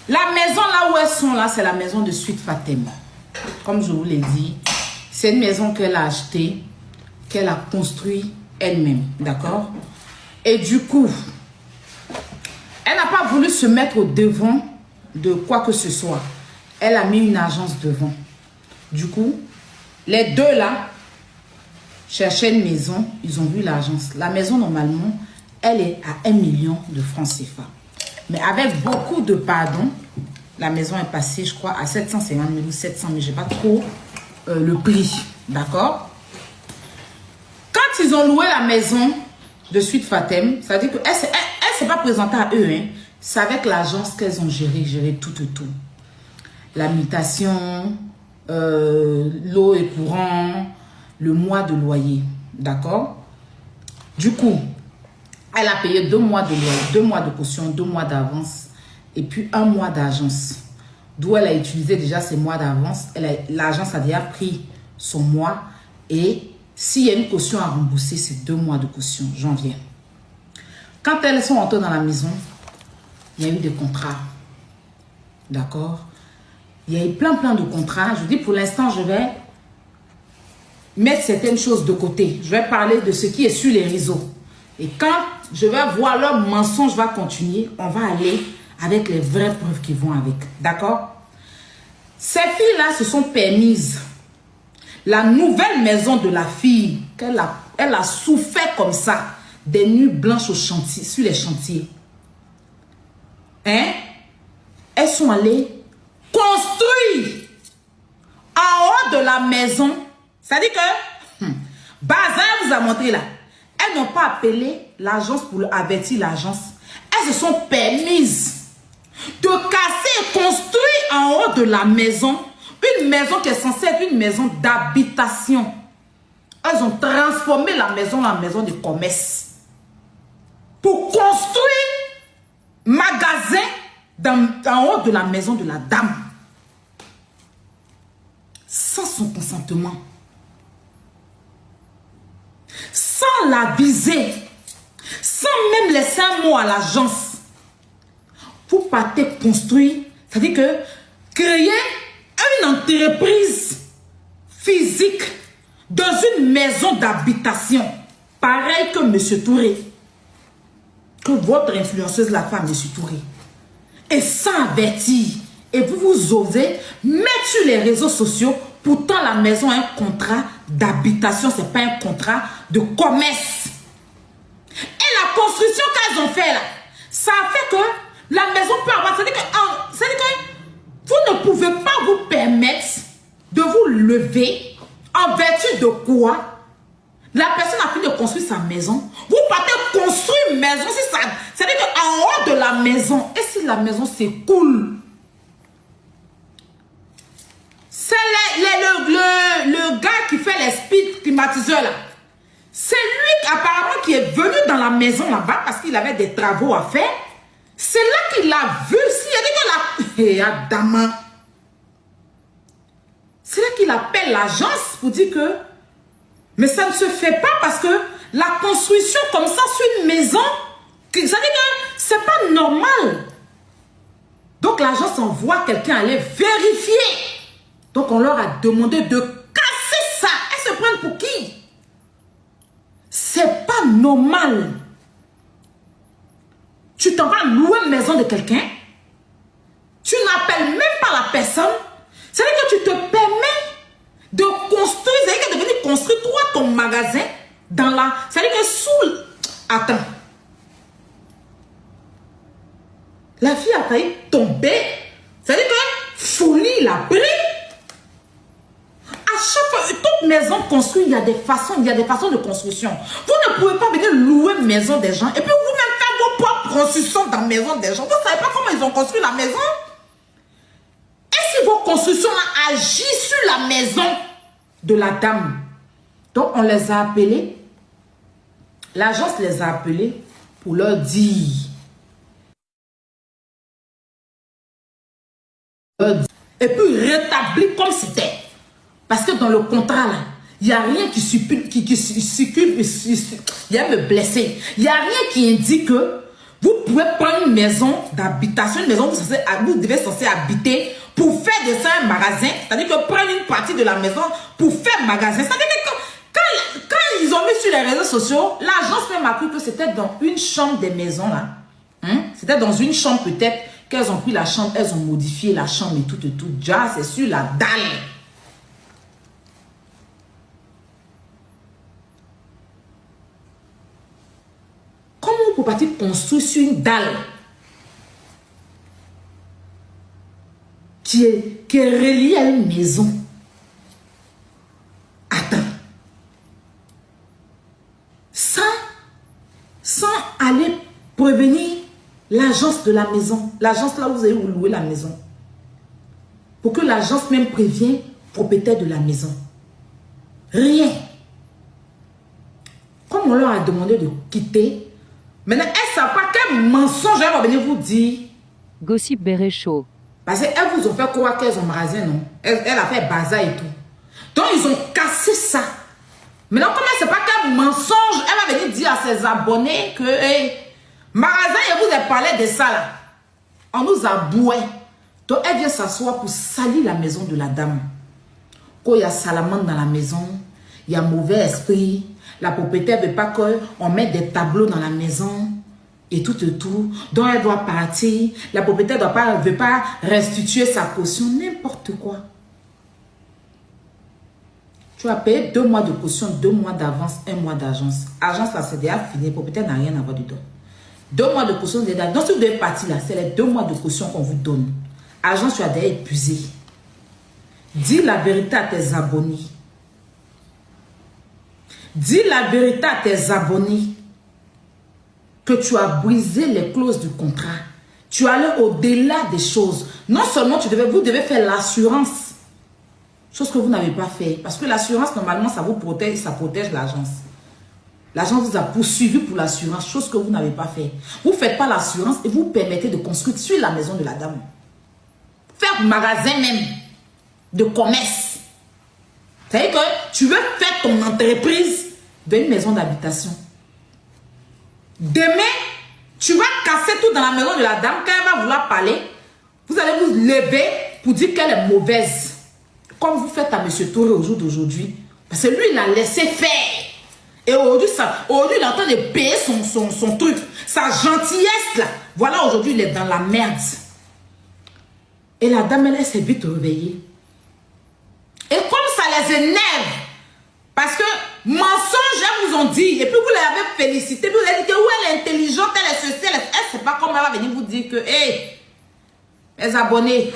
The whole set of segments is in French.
La maison là où elles sont là, c'est la maison de Suite Fatem. Comme je vous l'ai dit, c'est une maison qu'elle a achetée, qu'elle a construite elle-même, d'accord? Et du coup, elle n'a pas voulu se mettre au devant de quoi que ce soit. Elle a mis une agence devant. Du coup, les deux là cherchaient une maison, ils ont vu l'agence. La maison, normalement, elle est à 1 million de francs CFA. Mais avec beaucoup de pardon, la maison est passée, je crois, à 750 000 ou 700 000. Je n'ai pas trop le prix. D'accord? Quand ils ont loué la maison de Suite Fatem, ça veut dire qu'elle ne s'est pas présentée à eux. Hein. C'est avec l'agence qu'elles ont géré tout. La mutation, l'eau et courant, le mois de loyer. D'accord? Du coup, elle a payé 2 mois de loyer, 2 mois de caution, 2 mois d'avance et puis 1 mois d'agence. D'où elle a utilisé déjà ces mois d'avance. L'agence a déjà pris son mois et s'il y a une caution à rembourser, c'est 2 mois de caution. J'en viens. Quand elles sont entrées dans la maison, il y a eu des contrats. D'accord? Il y a eu plein de contrats. Je dis pour l'instant, je vais mettre certaines choses de côté. Je vais parler de ce qui est sur les réseaux. Et quand je vais voir leur mensonge va continuer, on va aller avec les vraies preuves qui vont avec. D'accord? Ces filles-là se sont permises. La nouvelle maison de la fille, elle a souffert comme ça, des nuits blanches au chantier, sur les chantiers. Hein? Elles sont allées construire en haut de la maison. C'est-à-dire que Bazin vous a montré là. Elles n'ont pas appelé l'agence pour avertir l'agence. Elles se sont permises de casser et construire en haut de la maison une maison qui est censée être une maison d'habitation. Elles ont transformé la maison en maison de commerce pour construire magasin en haut de la maison de la dame sans son consentement, sans la viser, sans même laisser un mot à l'agence. Vous partez construire, c'est-à-dire que créer une entreprise physique dans une maison d'habitation, pareil que M. Touré, que votre influenceuse la femme, M. Touré, et sans avertir, et vous osez mettre sur les réseaux sociaux, pourtant la maison a un contrat d'habitation, ce n'est pas un contrat de commerce. Et la construction qu'elles ont fait là, ça a fait que la maison peut avoir, c'est-à-dire que vous ne pouvez pas vous permettre de vous lever en vertu de quoi la personne a fini de construire sa maison. Vous partez construire une maison, c'est-à-dire qu'en haut de la maison, et si la maison s'écoule, c'est le gars qui fait les speed climatiseurs là. C'est lui apparemment qui est venu dans la maison là-bas parce qu'il avait des travaux à faire. C'est là qu'il a vu. C'est là qu'il appelle l'agence pour dire que mais ça ne se fait pas parce que la construction comme ça sur une maison, ça veut dire que c'est pas normal. Donc l'agence envoie quelqu'un aller vérifier. Donc on leur a demandé de casser ça. Elles se prennent pour qui? C'est pas normal. Tu t'en vas louer une maison de quelqu'un. Tu n'appelles même pas la personne. C'est-à-dire que tu te permets de construire. C'est-à-dire que de venir construire toi ton magasin dans la... C'est-à-dire que sous... Attends. La fille a failli tomber. C'est-à-dire que folie l'a pris. À chaque fois, toute maison construite, il y a des façons de construction. Vous ne pouvez pas venir louer une maison des gens et puis vous-même faire vos propres constructions dans la maison des gens. Vous ne savez pas comment ils ont construit la maison? Et si vos constructions agissent sur la maison de la dame? Donc, on les a appelés. L'agence les a appelés pour leur dire. Et puis rétablir comme c'était. Parce que dans le contrat, là, il n'y a rien qui circule, il y a me blesser. Il n'y a rien qui indique que vous pouvez prendre une maison d'habitation, une maison où vous devez censé habiter pour faire de ça un magasin. C'est-à-dire que prendre une partie de la maison pour faire magasin. C'est-à-dire que quand ils ont mis sur les réseaux sociaux, l'agence même a cru que c'était dans une chambre des maisons là. C'était dans une chambre peut-être qu'elles ont pris la chambre, elles ont modifié la chambre et tout. Déjà, c'est sur la dalle. Comment vous pouvez construire sur une dalle qui est reliée à une maison? Attends. Sans aller prévenir l'agence de la maison, l'agence là où vous allez vous louer la maison, pour que l'agence même prévienne le propriétaire de la maison. Rien. Comme on leur a demandé de quitter, maintenant, elle ne sait pas quel mensonge elle va venir vous dire. Gossip Beret Show. Parce qu'elles vous ont fait croire qu'elles ont magasin, non? Elle a fait bazar et tout. Donc, ils ont cassé ça. Maintenant, comme elle ne sait pas quel mensonge, elle va venir dire à ses abonnés que, hey, magasin, elle vous a parlé de ça là. On nous a boué. Donc, elle vient s'asseoir pour salir la maison de la dame. Quand il y a salamandre dans la maison, il y a mauvais esprit. La propriétaire ne veut pas qu'on mette des tableaux dans la maison et tout. Donc, elle doit partir. La propriétaire ne veut pas restituer sa caution. N'importe quoi. Tu as payé 2 mois de caution, 2 mois d'avance, 1 mois d'agence. Agence, là, c'est déjà fini. La propriétaire n'a rien à voir dedans. 2 mois de caution, déjà. Donc, si vous devez partir là, c'est les 2 mois de caution qu'on vous donne. Agence, tu as déjà épuisé. Dis la vérité à tes abonnés. Dis la vérité à tes abonnés que tu as brisé les clauses du contrat. Tu es allé au-delà des choses. Non seulement vous devez faire l'assurance. Chose que vous n'avez pas fait. Parce que l'assurance, normalement, ça vous protège, ça protège l'agence. L'agence vous a poursuivi pour l'assurance, chose que vous n'avez pas fait. Vous ne faites pas l'assurance et vous permettez de construire sur la maison de la dame. Faire magasin même de commerce. C'est-à-dire que tu veux faire ton entreprise d'une maison d'habitation. Demain, tu vas casser tout dans la maison de la dame. Quand elle va vouloir parler, vous allez vous lever pour dire qu'elle est mauvaise. Comme vous faites à M. Touré au jour d'aujourd'hui. Parce que lui, il a laissé faire. Et aujourd'hui, il est en train de payer son truc. Sa gentillesse, là. Voilà, aujourd'hui, il est dans la merde. Et la dame, elle s'est vite réveillée. Et comme ça les énerve, parce que mensonges, elles vous ont dit, et puis vous l'avez félicité, vous avez dit que oui, elle est intelligente, elle est ceci, elle ne sait pas comment elle va venir vous dire que, hé, mes abonnés,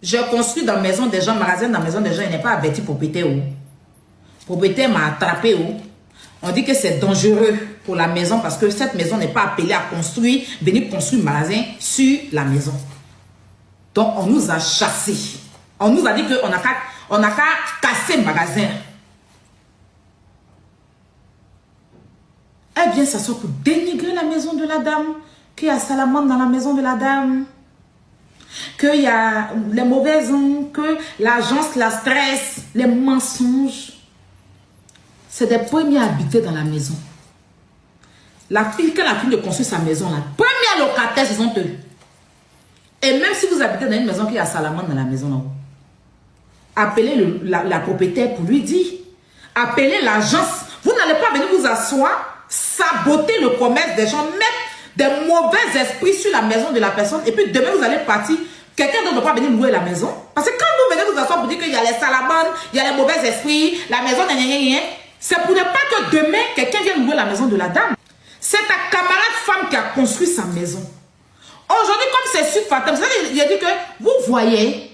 je construis dans la maison des gens, magasin dans la maison des gens, il n'est pas averti propriétaire. Propriétaire m'a attrapé. On dit que c'est dangereux pour la maison parce que cette maison n'est pas appelée à construire, venir construire un magasin sur la maison. Donc on nous a chassés. On nous a dit qu'on n'a qu'à casser le magasin. Elle vient s'asseoir pour dénigrer la maison de la dame, qu'il y a salamandre dans la maison de la dame, qu'il y a les mauvaises ondes, que l'agence la stresse, les mensonges. C'est des premiers habités dans la maison. La fille, quand la fille de construire sa maison, la première locataire, ce sont eux. Et même si vous habitez dans une maison qui a salamandre dans la maison, là, appelez la propriétaire pour lui dire. Appelez l'agence. Vous n'allez pas venir vous asseoir, saboter le commerce des gens, mettre des mauvais esprits sur la maison de la personne. Et puis demain, vous allez partir. Quelqu'un d'autre ne va pas venir louer la maison. Parce que quand vous venez vous asseoir pour dire qu'il y a les salamandres, il y a les mauvais esprits, la maison, c'est pour ne pas que demain, quelqu'un vienne louer la maison de la dame. C'est ta camarade femme qui a construit sa maison. Aujourd'hui, comme c'est sur Fatem, il a dit que, vous voyez,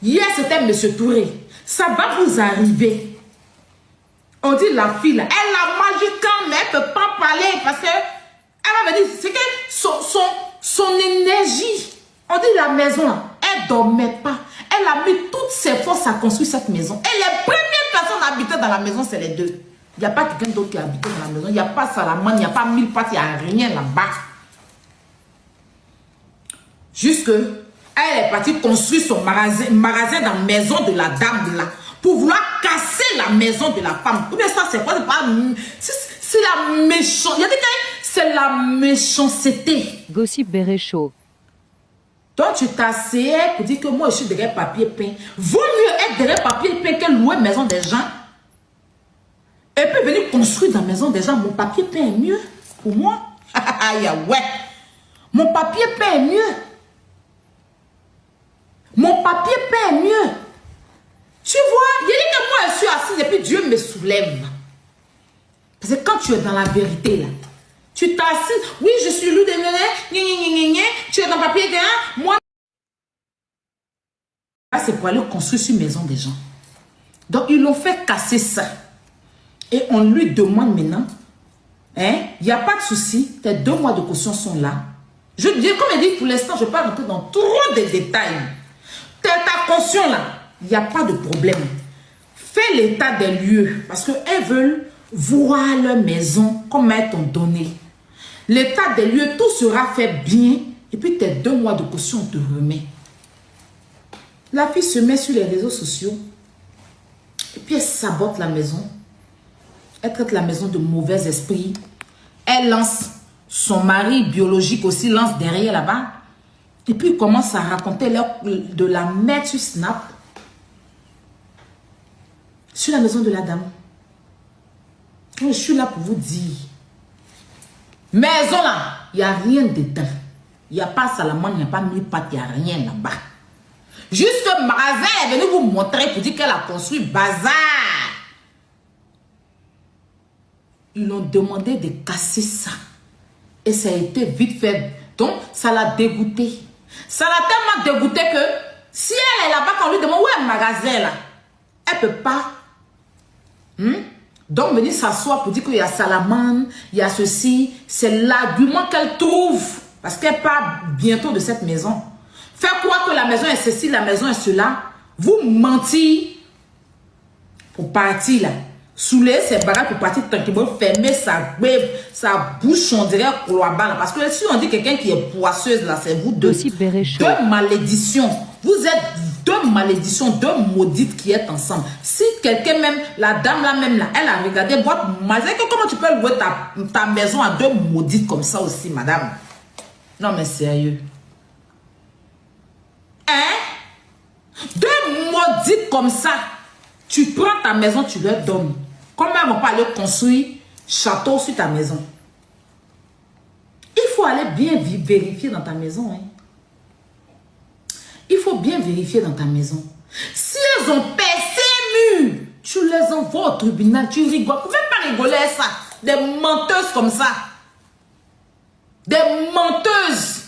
hier c'était M. Touré. Ça va vous arriver. On dit la fille, là, elle a magiquement, mais elle ne peut pas parler parce que, elle va venir, c'est que son énergie, on dit la maison, là, elle ne dormait pas. Elle a mis toutes ses forces à construire cette maison. Et les premières personnes à habiter dans la maison, c'est les deux. Il n'y a pas quelqu'un d'autre qui habite dans la maison. Il n'y a pas salamandre, il n'y a pas 1000 pattes, il n'y a rien là-bas. Jusque, elle est partie construire son magasin dans la maison de la dame là. Pour vouloir casser la maison de la femme. Mais ça, c'est quoi? C'est la méchante. Il y a des cas, C'est la méchanceté. Gossip Beret Show. Donc tu t'asseyais pour dire que moi je suis derrière papier peint. Vaut mieux être derrière papier peint que louer maison des gens. Et puis venir construire dans la maison des gens. Mon papier peint est mieux pour moi. Aïe, ouais. Mon papier peint est mieux. Mon papier peint est mieux. Tu vois, il dit que moi je suis assise et puis Dieu me soulève. Parce que quand tu es dans la vérité là, tu t'assises, oui je suis loup de néné, tu es dans le papier de moi. Là c'est pour aller construire sur maison des gens. Donc ils l'ont fait casser ça. Et on lui demande maintenant, hein, il n'y a pas de souci, tes 2 mois de caution sont là. Je dis, comme elle dit, pour l'instant, je ne vais pas rentrer dans trop de détails. Ta caution là, il n'y a pas de problème. Fais l'état des lieux, parce qu'elles veulent voir leur maison comme elles t'ont donné. L'état des lieux, tout sera fait bien, et puis tes 2 mois de caution, on te remet. La fille se met sur les réseaux sociaux, et puis elle sabote la maison. Elle traite la maison de mauvais esprit. Elle lance son mari biologique aussi, lance derrière là-bas. Et puis il commence à raconter de la merde sur Snap. Sur la maison de la dame. Je suis là pour vous dire. Maison là, il n'y a rien dedans. Il n'y a pas salamandre, il n'y a pas mille pattes, il n'y a rien là-bas. Juste le magasin est venu vous montrer pour dire qu'elle a construit bazar. Ils l'ont demandé de casser ça. Et ça a été vite fait. Donc, ça l'a dégoûté. Ça l'a tellement dégoûté que si elle est là-bas, quand on lui demande où est le magasin là, elle ne peut pas. Donc, venir s'asseoir pour dire qu'il y a salamandre, il y a ceci. C'est l'argument qu'elle trouve. Parce qu'elle part bientôt de cette maison. Faire croire que la maison est ceci, la maison est cela. Vous mentir pour partir là. Soulever ses bagages pour partir tranquillement, fermer sa bouche, on dirait cloaban. Parce que si on dit quelqu'un qui est poisseuse, là, c'est vous deux. Deux malédictions. Vous êtes 2 malédictions, 2 maudites qui êtes ensemble. Si quelqu'un même, la dame là même, là, elle a regardé votre magasin, comment tu peux louer ta maison à 2 maudites comme ça aussi, madame? Non, mais sérieux. Hein? 2 maudites comme ça. Tu prends ta maison, tu leur donnes. Comment elles ne vont pas aller construire château sur ta maison? Il faut aller bien vérifier dans ta maison. Hein. Il faut bien vérifier dans ta maison. Si elles ont percé mur, tu les envoies au tribunal, tu rigoles. Tu ne peux même pas rigoler ça. Des menteuses comme ça. Des menteuses.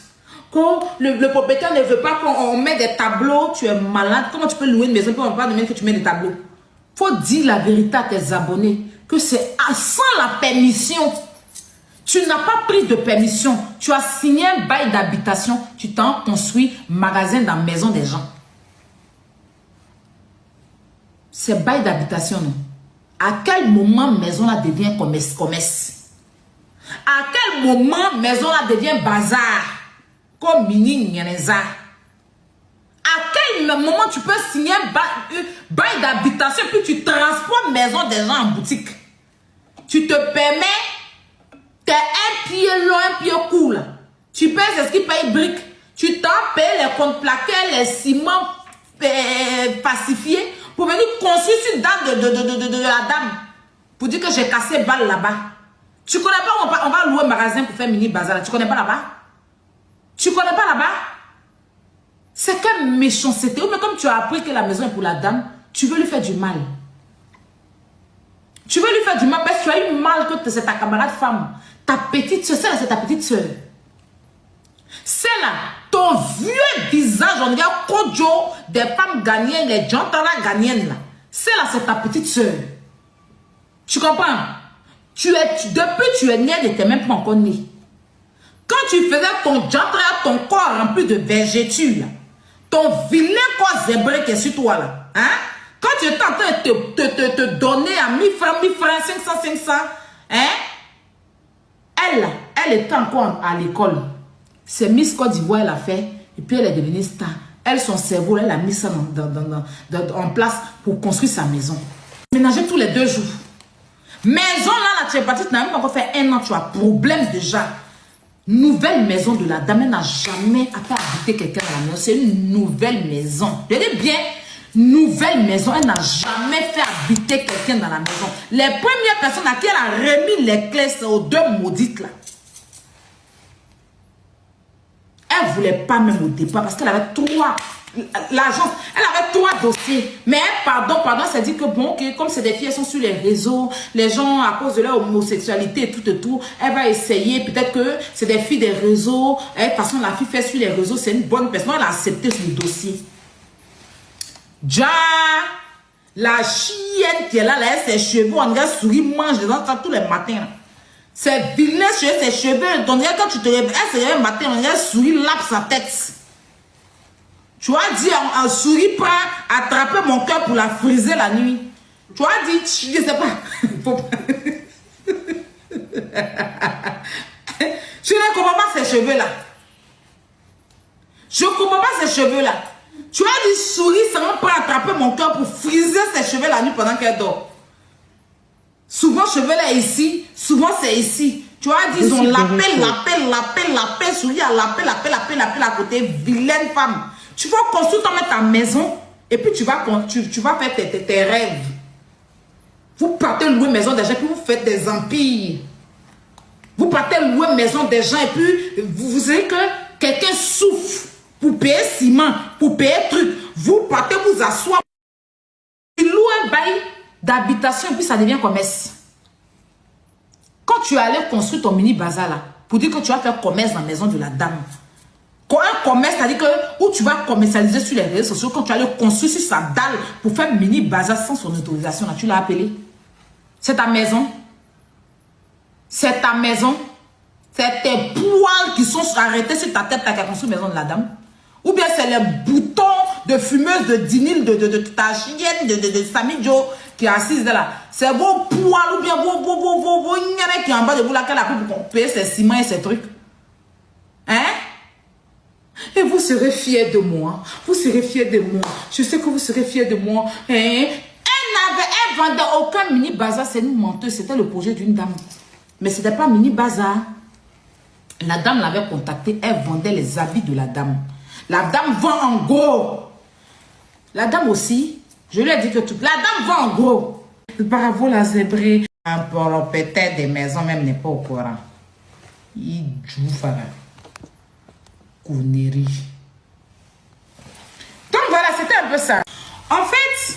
Quand le propriétaire ne veut pas qu'on mette des tableaux, tu es malade. Comment tu peux louer une maison pour ne pas demander que tu mets des tableaux? Faut dire la vérité à tes abonnés que c'est sans la permission. Tu n'as pas pris de permission. Tu as signé un bail d'habitation. Tu t'en construis magasin dans la maison des gens. C'est bail d'habitation, non? À quel moment maison là devient commerce? À quel moment maison là devient bazar? Comme mini nyaneza. À quel moment tu peux signer un bail d'habitation puis tu transportes maison des gens en boutique? Tu te permets, tu es un pied long, un pied court. Tu payes ce qui paye briques. Tu t'en payes les contreplaqués, les ciments pacifiés pour venir construire une dame de la dame. Pour dire que j'ai cassé balle là-bas. Tu connais pas, on va louer un magasin pour faire mini bazar. Tu connais pas là-bas? Tu connais pas là-bas? C'est quelle méchanceté. Mais comme tu as appris que la maison est pour la dame, tu veux lui faire du mal. Tu veux lui faire du mal parce que tu as eu mal que c'est ta camarade femme. Ta petite soeur, c'est ta petite soeur. C'est là, ton vieux visage, on dirait Kodjo, des femmes ghanéennes, les Jantara ghanéennes là. C'est là, c'est ta petite soeur. Tu comprends? Depuis tu es né, tu n'étais même pas encore né. Quand tu faisais ton Jantara, ton corps rempli de végétures, ton vilain corps zébré qui est sur toi là, hein? Quand tu es en train de te donner à 1000 francs, 500, hein? Elle était encore à l'école. C'est Miss Côte d'Ivoire, elle a fait. Et puis elle est devenue star. Elle, son cerveau, elle a mis ça en place pour construire sa maison. Ménager tous les 2 jours. Maison là, tu es parti, tu n'as même pas encore fait 1 an, tu as problème déjà. Nouvelle maison de la dame, elle n'a jamais fait habiter quelqu'un dans la maison. C'est une nouvelle maison. Je dis bien, nouvelle maison, elle n'a jamais fait habiter quelqu'un dans la maison. Les premières personnes à qui elle a remis les clés, c'est aux 2 maudites là. Elle ne voulait pas même au départ parce qu'elle avait 3. L'agence, elle avait 3 dossiers. Mais pardon, c'est dit que bon, que comme c'est des filles, elles sont sur les réseaux, les gens, à cause de leur homosexualité et tout, elle va essayer, peut-être que c'est des filles des réseaux. De toute façon, la fille fait sur les réseaux, c'est une bonne personne. Elle a accepté ce dossier. Ja, la chienne qui est là, elle, ses cheveux, on dirait souris, mange les enfants tous les matins. Là. C'est vilain sur ses cheveux. On dirait quand tu te réveilles, elle se réveille le matin, on dirait souris lappe sa tête. Tu as dit, un souris prend attraper mon cœur pour la friser la nuit. Tu as dit, je ne sais pas. Faut pas. Je ne comprends pas ces cheveux-là. Je ne comprends pas ces cheveux-là. Tu as dit, souris, ça va prendre attraper mon cœur pour friser ses cheveux la nuit pendant qu'elle dort. Souvent, cheveux là ici, souvent c'est ici. Tu as dit, ils ont lapé, souris à lapé à côté. Vilaine femme. Tu vas construire ta maison et puis tu vas faire tes rêves. Vous partez louer maison des gens et puis vous faites des empires. Vous partez louer maison des gens et puis vous savez que quelqu'un souffre pour payer ciment, pour payer truc. Vous partez vous asseoir. Tu loues un bail d'habitation et puis ça devient commerce. Quand tu allais construire ton mini bazar là, pour dire que tu vas faire commerce dans la maison de la dame. Quand un commerce, c'est-à-dire que où tu vas commercialiser sur les réseaux sociaux, quand tu as le construire sur sa dalle pour faire mini bazar sans son autorisation, là, tu l'as appelé. C'est ta maison. C'est ta maison. C'est tes poils qui sont arrêtés sur ta tête, qui a construit la maison de la dame. Ou bien c'est les boutons de fumeuse de Dinil, de ta chienne, de Samidjo qui est assise là. C'est vos poils ou bien vos qui est en bas de vous là, qu'elle a pu pour payer ses ciments et ses trucs. Hein? Et vous serez fiers de moi. Vous serez fiers de moi. Je sais que vous serez fiers de moi. Hein? Elle vendait aucun mini bazar. C'est une menteuse. C'était le projet d'une dame. Mais ce n'était pas mini bazar. La dame l'avait contactée. Elle vendait les habits de la dame. La dame vend en gros. La dame aussi. Je lui ai dit que tout. La dame vend en gros. Bravo la zébrée. Un propriétaire des maisons même n'est pas au courant. Il joue fara. Donc voilà, c'était un peu ça. En fait,